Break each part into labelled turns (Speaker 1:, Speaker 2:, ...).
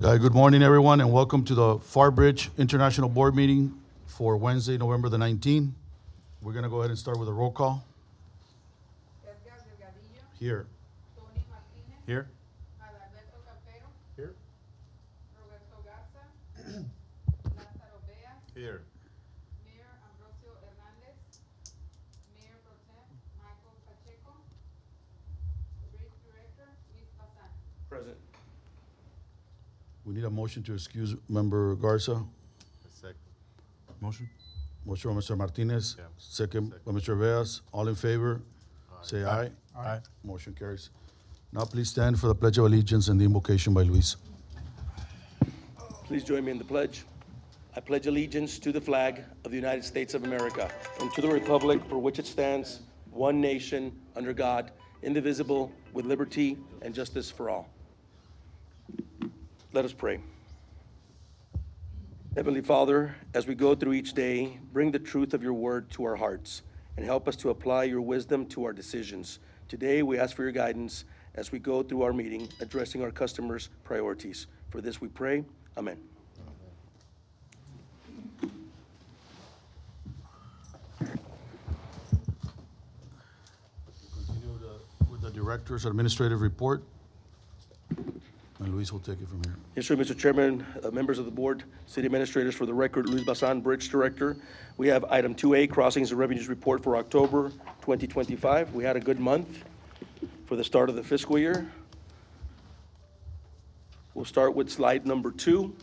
Speaker 1: Good morning, everyone, and welcome to the Pharr Bridge International Board Meeting for Wednesday, November the 19th. We're going to go ahead and start with a roll call. Here.
Speaker 2: Tony Martinez.
Speaker 1: Here.
Speaker 2: Adalberto Capero.
Speaker 1: Here.
Speaker 2: Roberto Garza. Lázaro Beas.
Speaker 1: Here.
Speaker 2: Mayor Ambrosio Hernandez. Mayor Pro Tem Michael Pacheco. Bridge Director Luis Bazan.
Speaker 3: Present.
Speaker 1: We need a motion to excuse Member Garza.
Speaker 3: Second.
Speaker 1: Motion? Motion by Mr. Martinez.
Speaker 3: Yeah.
Speaker 1: Second by Mr. Veas. All in favor? Say aye.
Speaker 3: Aye.
Speaker 1: Motion carries. Now please stand for the Pledge of Allegiance and the invocation by Luis.
Speaker 3: Please join me in the pledge. I pledge allegiance to the flag of the United States of America and to the republic for which it stands, one nation, under God, indivisible, with liberty and justice for all. Let us pray. Heavenly Father, as we go through each day, bring the truth of your word to our hearts and help us to apply your wisdom to our decisions. Today, we ask for your guidance as we go through our meeting, addressing our customers' priorities. For this we pray. Amen.
Speaker 1: Continue with the Director's Administrative Report. And Luis will take it from here.
Speaker 3: Yes, sir, Mr. Chairman, members of the board, city administrators, for the record, Luis Bazan, Bridge Director. We have item 2A, Crossings and Revenues Report for October 2025. We had a good month for the start of the fiscal year. We'll start with slide number 2.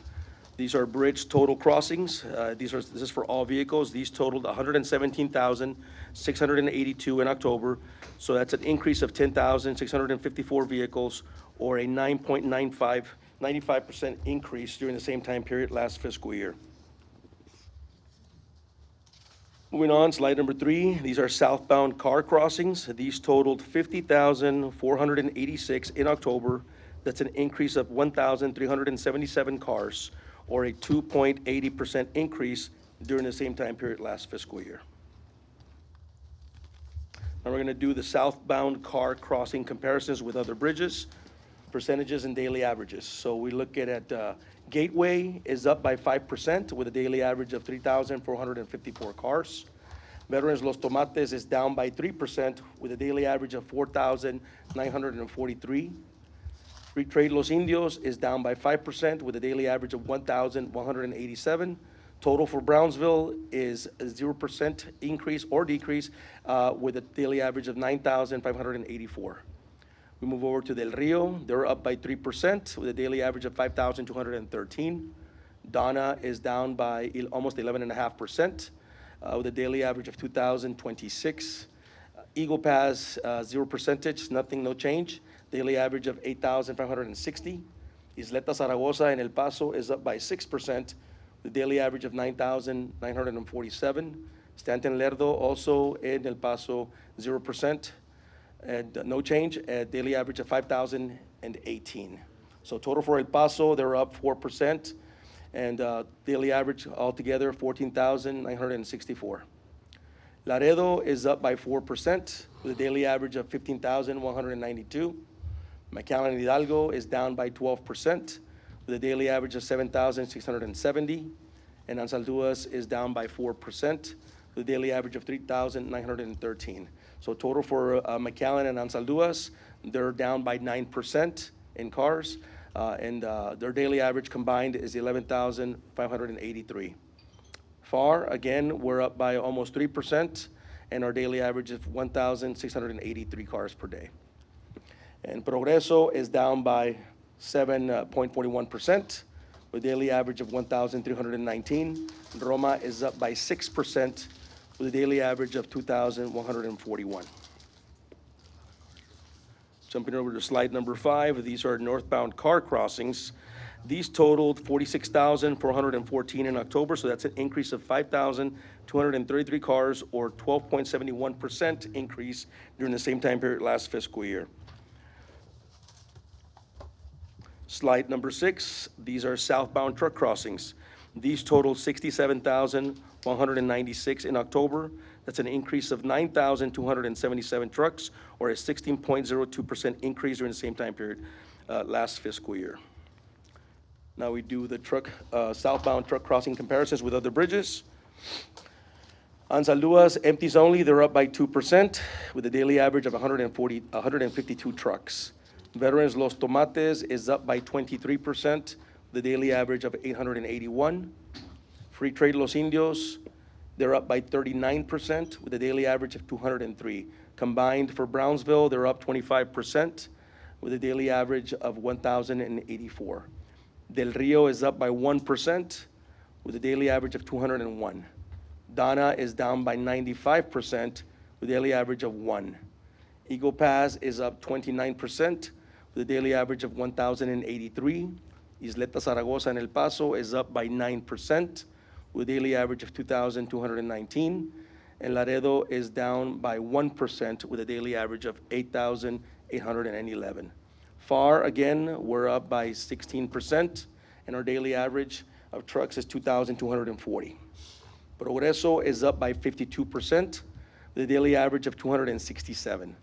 Speaker 3: These are bridge total crossings. This is for all vehicles. These totaled 117,682 in October. So that's an increase of 10,654 vehicles, or a 95% increase during the same time period last fiscal year. Moving on, slide number 3. These are southbound car crossings. These totaled 50,486 in October. That's an increase of 1,377 cars, or a 2.80% increase during the same time period last fiscal year. Now we're going to do the southbound car crossing comparisons with other bridges, percentages and daily averages. So we look at Gateway is up by 5% with a daily average of 3,454 cars. Veterans Los Tomates is down by 3% with a daily average of 4,943. Free Trade Los Indios is down by 5% with a daily average of 1,187. Total for Brownsville is a 0% increase or decrease with a daily average of 9,584. We move over to Del Rio. They're up by 3% with a daily average of 5,213. Donna is down by almost 11.5% with a daily average of 2,026. Eagle Pass, 0%, nothing, no change. Daily average of 8,560. Isleta Zaragoza in El Paso is up by 6%, with a daily average of 9,947. Stanton Lerdo also in El Paso, 0%, and no change, a daily average of 5,018. So total for El Paso, they're up 4%, and daily average altogether 14,964. Laredo is up by 4% with a daily average of 15,192. McAllen Hidalgo is down by 12% with a daily average of 7,670. And Anzalduas is down by 4% with a daily average of 3,913. So total for McAllen and Anzalduas, they're down by 9% in cars, and their daily average combined is 11,583. Pharr, again, we're up by almost 3%, and our daily average is 1,683 cars per day. And Progreso is down by 7.41%, with a daily average of 1,319. Roma is up by 6%, with a daily average of 2,141. Jumping over to slide number 5, these are northbound car crossings. These totaled 46,414 in October, so that's an increase of 5,233 cars, or 12.71% increase during the same time period last fiscal year. Slide number 6, these are southbound truck crossings. These totaled 67,196 in October. That's an increase of 9,277 trucks, or a 16.02% increase during the same time period last fiscal year. Now we do the southbound truck crossing comparisons with other bridges. Anzaluas, empties only, they're up by 2% with a daily average of 152 trucks. Veterans Los Tomates is up by 23%, with a daily average of 881. Free Trade Los Indios, they're up by 39% with a daily average of 203. Combined for Brownsville, they're up 25% with a daily average of 1,084. Del Rio is up by 1% with a daily average of 201. Donna is down by 95% with a daily average of 1. Eagle Pass is up 29% with a daily average of 1,083. Isleta Zaragoza and El Paso is up by 9% with a daily average of 2,219. And Laredo is down by 1% with a daily average of 8,811. Pharr, again, we're up by 16%, and our daily average of trucks is 2,240. Progreso is up by 52%, with a daily average of 267.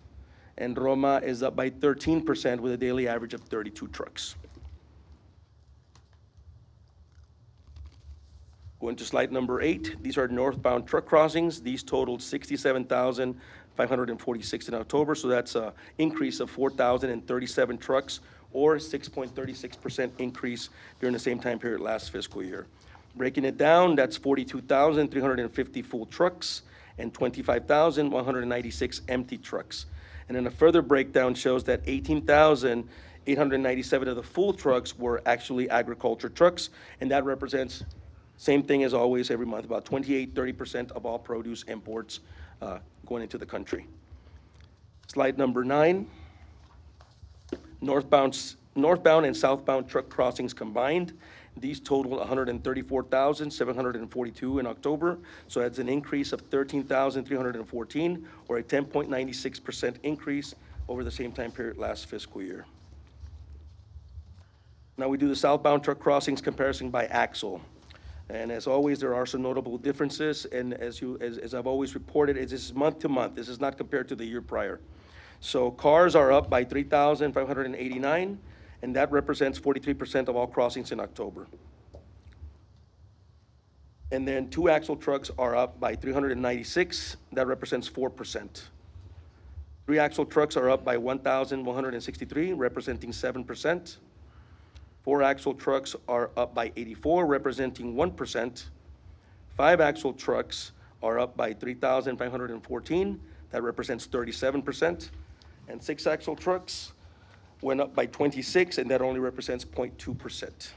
Speaker 3: And Roma is up by 13% with a daily average of 32 trucks. Going to slide number 8, these are northbound truck crossings. These totaled 67,546 in October, so that's an increase of 4,037 trucks, or 6.36% increase during the same time period last fiscal year. Breaking it down, that's 42,350 full trucks and 25,196 empty trucks. And then a further breakdown shows that 18,897 of the full trucks were actually agriculture trucks, and that represents, same thing as always every month, about 28-30% of all produce imports going into the country. Slide number 9, northbound and southbound truck crossings combined. These total 134,742 in October, so that's an increase of 13,314, or a 10.96% increase over the same time period last fiscal year. Now we do the southbound truck crossings comparison by axle. And as always, there are some notable differences, and as I've always reported, this is month to month. This is not compared to the year prior. So cars are up by 3,589, and that represents 43% of all crossings in October. And then two-axle trucks are up by 396. That represents 4%. Three-axle trucks are up by 1,163, representing 7%. Four-axle trucks are up by 84, representing 1%. Five-axle trucks are up by 3,514. That represents 37%. And six-axle trucks went up by 26, and that only represents 0.2%.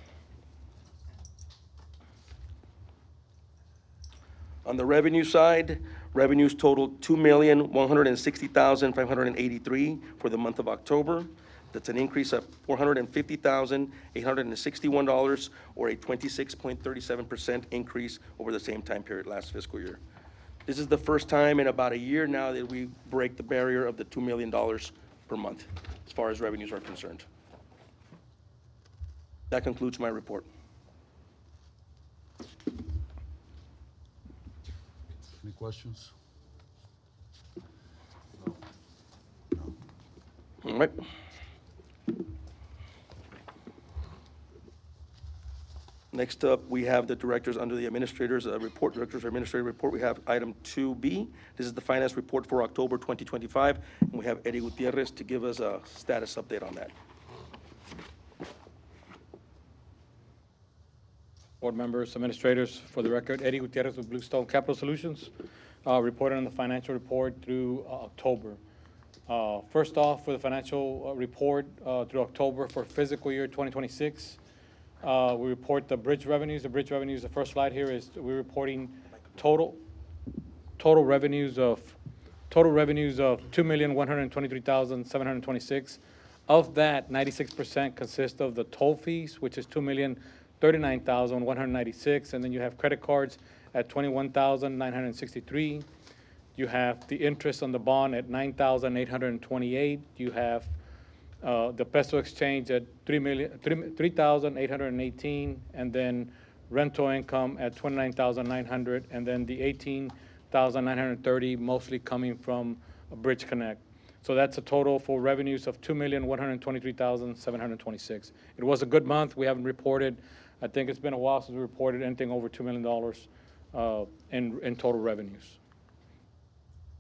Speaker 3: On the revenue side, revenues totaled $2,160,583 for the month of October. That's an increase of $450,861, or a 26.37% increase over the same time period last fiscal year. This is the first time in about a year now that we break the barrier of the $2 million per month as far as revenues are concerned. That concludes my report.
Speaker 1: Any questions?
Speaker 3: All right. Next up, we have the directors under the administrators report, directors administrative report. We have item 2B. This is the finance report for October 2025. And we have Eddie Gutierrez to give us a status update on that.
Speaker 4: Board members, administrators, for the record, Eddie Gutierrez with Bluestone Capital Solutions, reported on the financial report through October. First off, for the financial report through October for fiscal year 2026, we report the bridge revenues. The bridge revenues, the first slide here is we're reporting total revenues of $2,123,726. Of that, 96% consists of the toll fees, which is $2,039,196, and then you have credit cards at $21,963. You have the interest on the bond at $9,828. You have the peso exchange at $3,818, and then rental income at $29,900, and then the $18,930 mostly coming from Bridge Connect. So that's a total for revenues of $2,123,726. It was a good month. We haven't reported, I think it's been a while since we reported anything over $2 million in total revenues.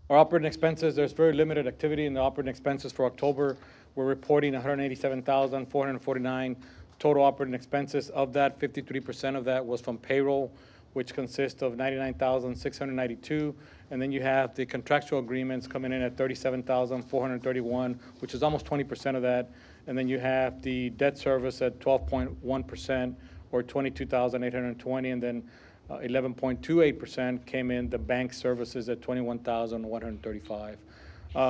Speaker 4: Our operating expenses, there's very limited activity in the operating expenses for October. We're reporting 187,449 total operating expenses. Of that, 53% of that was from payroll, which consists of 99,692. And then you have the contractual agreements coming in at 37,431, which is almost 20% of that. And then you have the debt service at 12.1%, or 22,820, and then 11.28% came in the bank services at 21,135.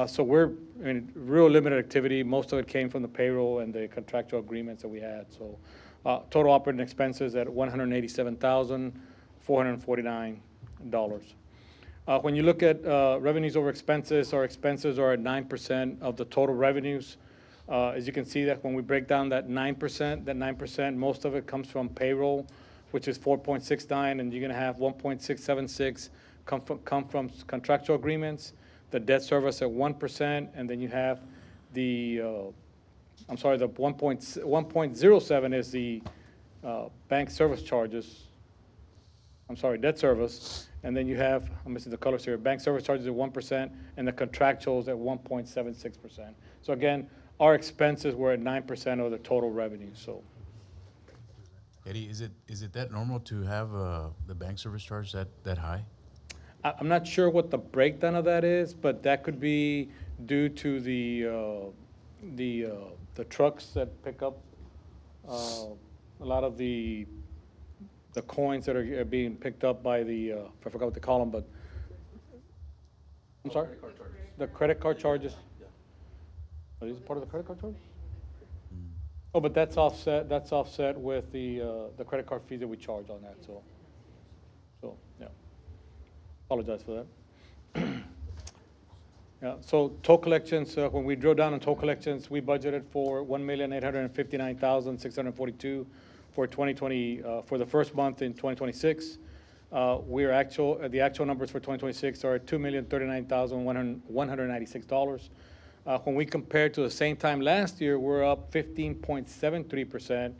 Speaker 4: So we're in real limited activity. Most of it came from the payroll and the contractual agreements that we had. So total operating expenses at $187,449. When you look at revenues over expenses, our expenses are at 9% of the total revenues. As you can see that when we break down that 9%, most of it comes from payroll, which is 4.69, and you're gonna have 1.676 come from contractual agreements, the debt service at 1%, and then you have the, the 1.07 is the bank service charges. Debt service, and then you have, I'm missing the colors here, bank service charges at 1%, and the contractuals at 1.76%. So again, our expenses were at 9% of the total revenue, so.
Speaker 5: Eddie, is it that normal to have the bank service charge that high?
Speaker 4: I'm not sure what the breakdown of that is, but that could be due to the trucks that pick up a lot of the coins that are being picked up by the, I forgot what they call them, but, I'm sorry? The credit card charges? Are these part of the credit card charge? Oh, but that's offset with the credit card fee that we charge on that, so, yeah. Apologize for that. Yeah, so toll collections, when we drill down on toll collections, we budgeted for $1,859,642 for 2020, for the first month in 2026. The actual numbers for 2026 are $2,039,196. When we compare to the same time last year, we're up 15.73%.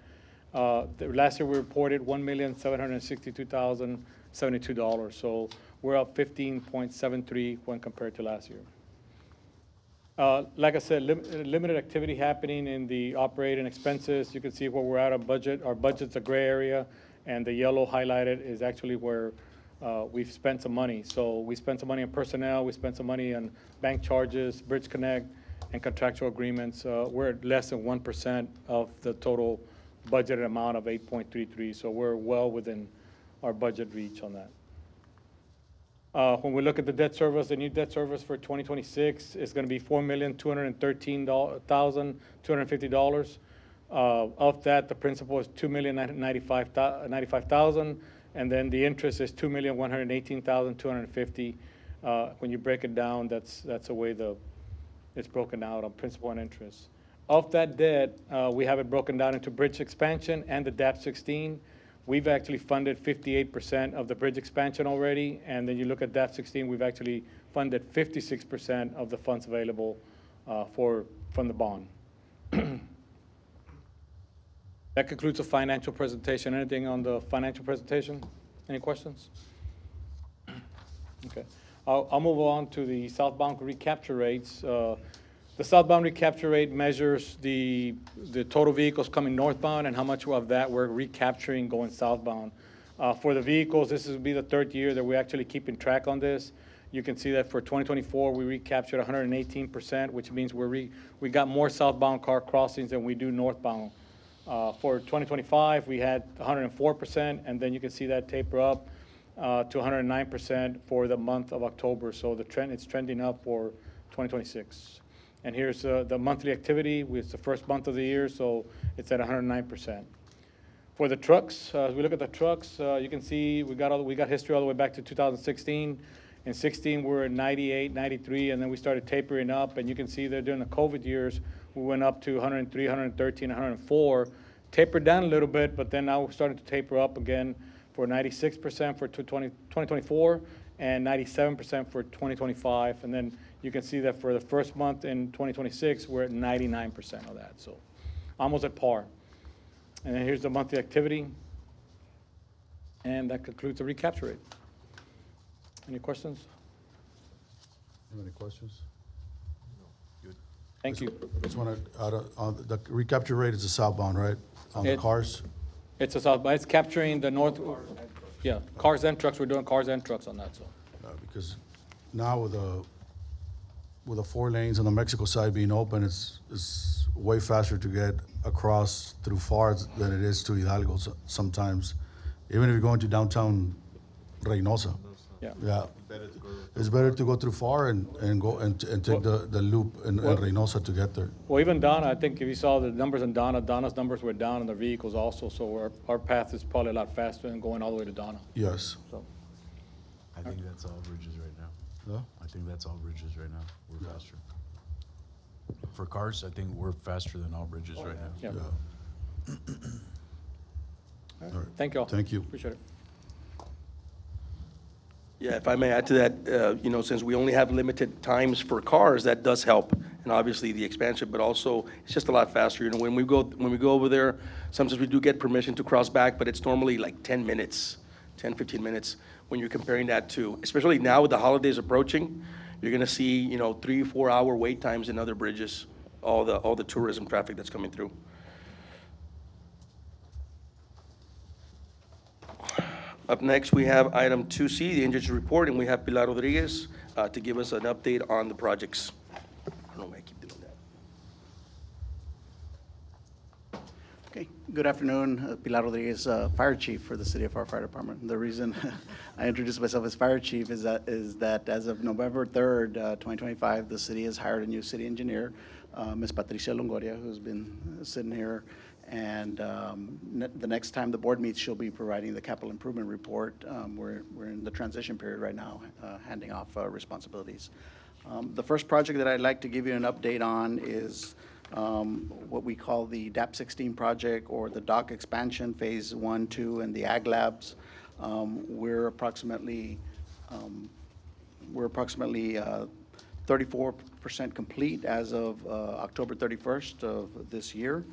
Speaker 4: Last year we reported $1,762,072. So we're up 15.73 when compared to last year. Like I said, limited activity happening in the operating expenses. You can see where we're at on budget. Our budget's a gray area, and the yellow highlighted is actually where we've spent some money. So we spent some money on personnel, we spent some money on bank charges, Bridge Connect, and contractual agreements. We're at less than 1% of the total budgeted amount of 8.33, so we're well within our budget reach on that. When we look at the debt service, the new debt service for 2026 is gonna be $4,213,250. Of that, the principal is $2,095,000, and then the interest is $2,118,250. When you break it down, that's the way it's broken out on principal and interest. Of that debt, we have it broken down into bridge expansion and the DAP 16. We've actually funded 58% of the bridge expansion already, and then you look at DAP 16, we've actually funded 56% of the funds available from the bond. That concludes the financial presentation. Anything on the financial presentation? Any questions? Okay. I'll move on to the southbound recapture rates. The southbound recapture rate measures the total vehicles coming northbound and how much of that we're recapturing going southbound. For the vehicles, this will be the third year that we're actually keeping track on this. You can see that for 2024, we recaptured 118%, which means we got more southbound car crossings than we do northbound. For 2025, we had 104%, and then you can see that taper up to 109% for the month of October. So it's trending up for 2026. And here's the monthly activity. It's the first month of the year, so it's at 109%. For the trucks, as we look at the trucks, you can see we got history all the way back to 2016. In 16, we were at 98, 93, and then we started tapering up. And you can see that during the COVID years, we went up to 103, 113, 104. Tapered down a little bit, but then now we're starting to taper up again for 96% for 2024 and 97% for 2025. And then You can see that for the first month in 2026, we're at 99% of that, so almost at par. And then here's the monthly activity, and that concludes the recapture rate. Any questions?
Speaker 1: Any questions?
Speaker 4: Thank you.
Speaker 1: Just want to add, the recapture rate is the southbound, right? On the
Speaker 4: It-
Speaker 1: cars?
Speaker 4: It's a south, but it's capturing the north, yeah, cars and trucks, we're doing cars and trucks on that, so.
Speaker 1: Because now with the 4 lanes on the Mexico side being open, it's way faster to get across through Pharr than it is to Hidalgo sometimes. Even if you're going to downtown Reynosa.
Speaker 4: Yeah.
Speaker 1: Yeah. It's better to go through Pharr and go and take the loop in Reynosa to get there.
Speaker 4: Well, even Donna, I think if you saw the numbers in Donna, Donna's numbers were down in the vehicles also, so our path is probably a lot faster than going all the way to Donna,
Speaker 1: Yes.
Speaker 4: so.
Speaker 5: I think that's all bridges right now.
Speaker 1: Yeah?
Speaker 5: I think that's all bridges right now. We're faster. For cars, I think we're faster than all bridges right now.
Speaker 4: Yeah.
Speaker 1: Yeah.
Speaker 4: All right.
Speaker 1: All right.
Speaker 4: Thank you all.
Speaker 1: Thank you.
Speaker 4: Appreciate it.
Speaker 3: Yeah, if I may add to that, since we only have limited times for cars, that does help. And obviously the expansion, but also it's just a lot faster. When we go over there, sometimes we do get permission to cross back, but it's normally like 10 minutes, 10, 15 minutes. When you're comparing that to, especially now with the holidays approaching, you're gonna see, 3, 4 hour wait times in other bridges, all the tourism traffic that's coming through. Up next, we have item 2C, the engineer's report, and we have Pilar Rodriguez to give us an update on the projects. I don't know why I keep doing that.
Speaker 6: Okay, good afternoon. Pilar Rodriguez, Fire Chief for the City of Pharr Fire Department. The reason I introduced myself as Fire Chief is that as of November 3rd, 2025, the city has hired a new city engineer, Ms. Patricia Longoria, who's been sitting here. And the next time the board meets, she'll be providing the capital improvement report. We're in the transition period right now, handing off responsibilities. The first project that I'd like to give you an update on is what we call the DAP 16 project, or the dock expansion phase 1, 2, and the Ag Labs. We're approximately 34% complete as of October 31st of this year.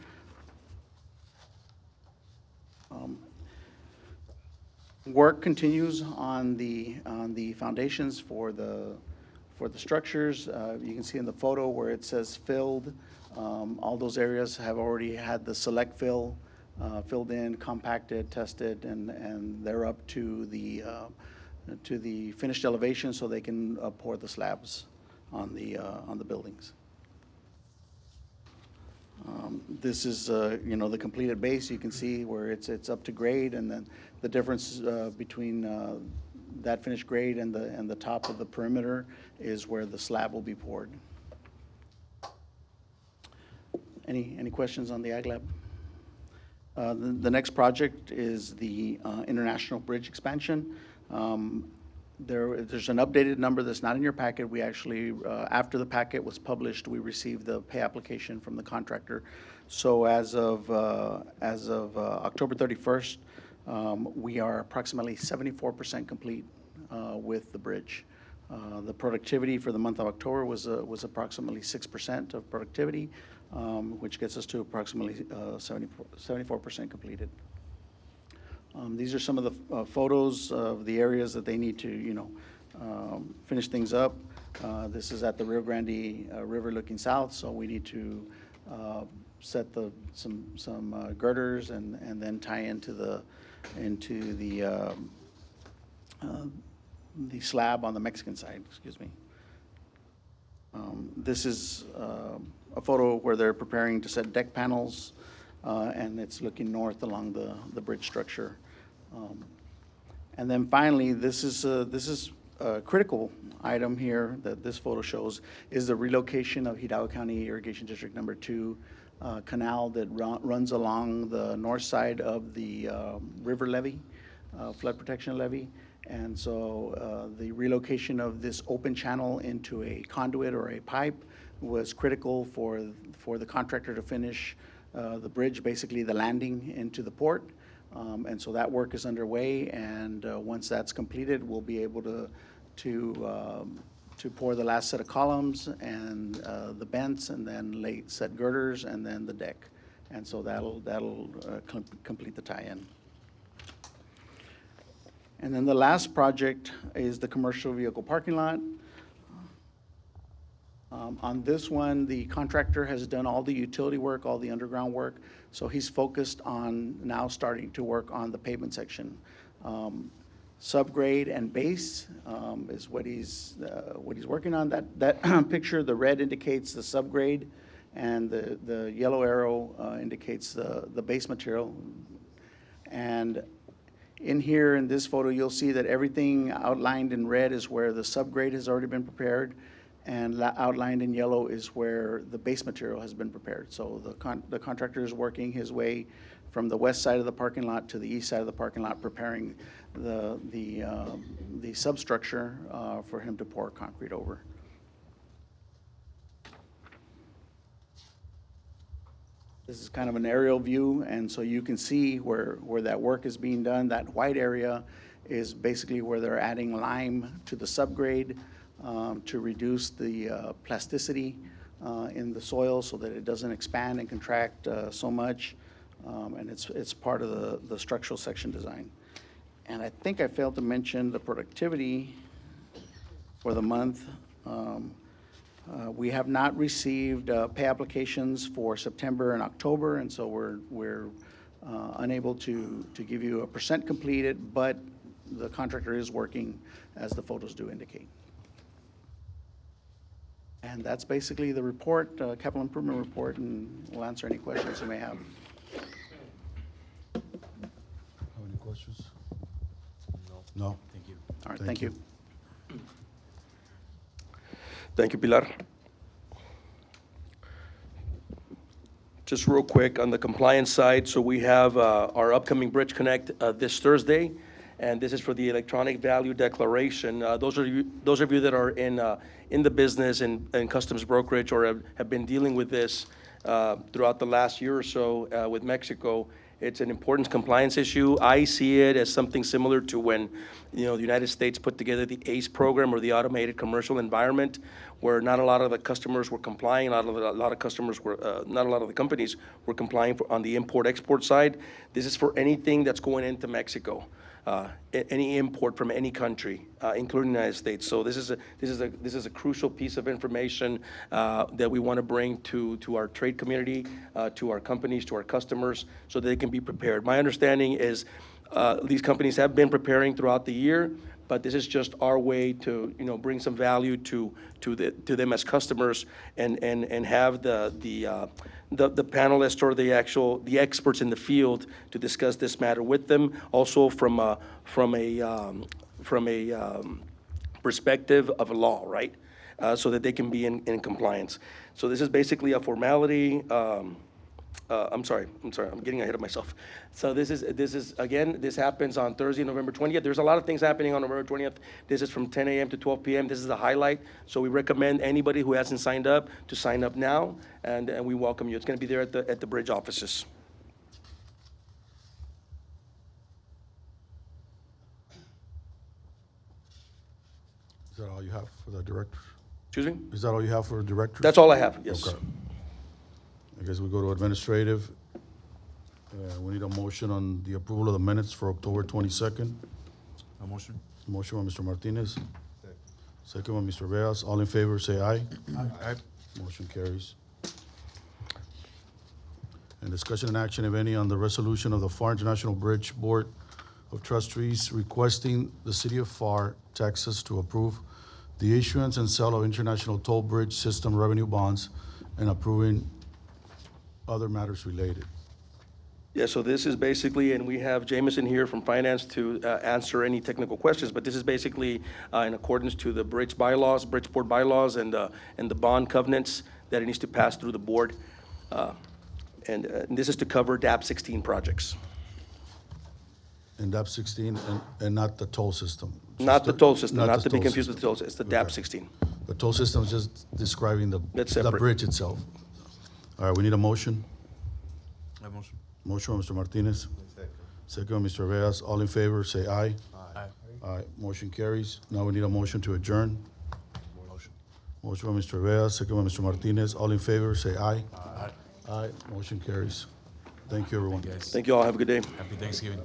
Speaker 6: Work continues on the foundations for the structures. You can see in the photo where it says filled. All those areas have already had the select fill filled in, compacted, tested, and they're up to the finished elevation, so they can pour the slabs on the buildings. This is, the completed base. You can see where it's up to grade, and then the difference between that finished grade and the top of the perimeter is where the slab will be poured. Any questions on the Ag Lab? The next project is the International Bridge expansion. There's an updated number that's not in your packet. We actually, after the packet was published, we received the pay application from the contractor. So as of October 31st, we are approximately 74% complete with the bridge. The productivity for the month of October was approximately 6% of productivity, which gets us to approximately 74% completed. These are some of the photos of the areas that they need to, finish things up. This is at the Rio Grande River looking south, so we need to set some girders and then tie into the slab on the Mexican side. Excuse me. This is a photo where they're preparing to set deck panels, and it's looking north along the bridge structure. And then finally, this is a critical item here that this photo shows, is the relocation of Hidalgo County Irrigation District Number 2 canal that runs along the north side of the river levee, flood protection levee. And so the relocation of this open channel into a conduit or a pipe was critical for the contractor to finish the bridge, basically the landing into the port. And so that work is underway, and once that's completed, we'll be able to to pour the last set of columns and the bents, and then lay set girders, and then the deck. And so that'll complete the tie-in. And then the last project is the commercial vehicle parking lot. On this one, the contractor has done all the utility work, all the underground work, so he's focused on now starting to work on the pavement section. Subgrade and base is what he's working on. That picture, the red indicates the subgrade, and the yellow arrow indicates the base material. And in here, in this photo, you'll see that everything outlined in red is where the subgrade has already been prepared, and outlined in yellow is where the base material has been prepared. So the contractor is working his way from the west side of the parking lot to the east side of the parking lot, preparing the substructure for him to pour concrete over. This is kind of an aerial view, and so you can see where that work is being done. That white area is basically where they're adding lime to the subgrade to reduce the plasticity in the soil so that it doesn't expand and contract so much. And it's part of the structural section design. And I think I failed to mention the productivity for the month. We have not received pay applications for September and October, and so we're unable to give you a percent completed, but the contractor is working as the photos do indicate. And that's basically the report, capital improvement report, and we'll answer any questions you may have.
Speaker 1: Have any questions? No?
Speaker 5: Thank you.
Speaker 6: All right,
Speaker 1: Thank
Speaker 6: thank
Speaker 1: you.
Speaker 6: you.
Speaker 3: Thank you, Pilar. Just real quick on the compliance side, so we have our upcoming Bridge Connect this Thursday, and this is for the electronic value declaration. Those of you that are in the business and customs brokerage or have been dealing with this throughout the last year or so with Mexico, it's an important compliance issue. I see it as something similar to when, the United States put together the ACE program, or the Automated Commercial Environment, where not a lot of the customers were complying, not a lot of the companies were complying on the import-export side. This is for anything that's going into Mexico. Any import from any country, including the United States. So this is a crucial piece of information that we want to bring to our trade community, to our companies, to our customers, so that they can be prepared. My understanding is these companies have been preparing throughout the year, but this is just our way to bring some value to them as customers, and have the panelists or the experts in the field to discuss this matter with them. Also from a perspective of law, right? So that they can be in compliance. So this is basically a formality. I'm sorry, I'm getting ahead of myself. So this is again, this happens on Thursday, November 20th. There's a lot of things happening on November 20th. This is from 10 a.m. to 12 p.m. This is the highlight. So we recommend anybody who hasn't signed up to sign up now, and we welcome you. It's gonna be there at the bridge offices.
Speaker 1: Is that all you have for the director?
Speaker 3: Excuse me?
Speaker 1: Is that all you have for directors?
Speaker 3: That's all I have, yes.
Speaker 1: Okay. I guess we go to administrative. We need a motion on the approval of the minutes for October 22nd.
Speaker 5: A motion?
Speaker 1: Motion by Mr. Martinez. Second by Mr. Veas. All in favor, say aye.
Speaker 5: Aye.
Speaker 1: Motion carries. And discussion and action, if any, on the resolution of the Pharr International Bridge Board of Trustees requesting the city of Pharr, Texas, to approve the issuance and sale of international toll bridge system revenue bonds and approving other matters related.
Speaker 3: Yeah, so this is basically, and we have Jameson here from finance to answer any technical questions, but this is basically in accordance to the bridge bylaws, Bridgeport bylaws, and the bond covenants that it needs to pass through the board. And this is to cover DAP 16 projects.
Speaker 1: And DAP 16 and not the toll system?
Speaker 3: Not the toll system, not
Speaker 1: the
Speaker 3: to be
Speaker 1: toll
Speaker 3: confused with the
Speaker 1: system.
Speaker 3: toll, it's the DAP
Speaker 1: Okay.
Speaker 3: 16.
Speaker 1: The toll system is just describing
Speaker 3: That's
Speaker 1: the
Speaker 3: separate.
Speaker 1: bridge itself. All right, we need a motion.
Speaker 5: A motion?
Speaker 1: Motion by Mr. Martinez. Second by Mr. Veas. All in favor, say aye.
Speaker 5: Aye.
Speaker 1: Aye. Motion carries. Now we need a motion to adjourn. Motion by Mr. Vea, second by Mr. Martinez. All in favor, say aye. Aye. Aye, motion carries. Thank you, everyone.
Speaker 5: Guys,
Speaker 3: Thank you all. Have a good day.
Speaker 5: happy Thanksgiving.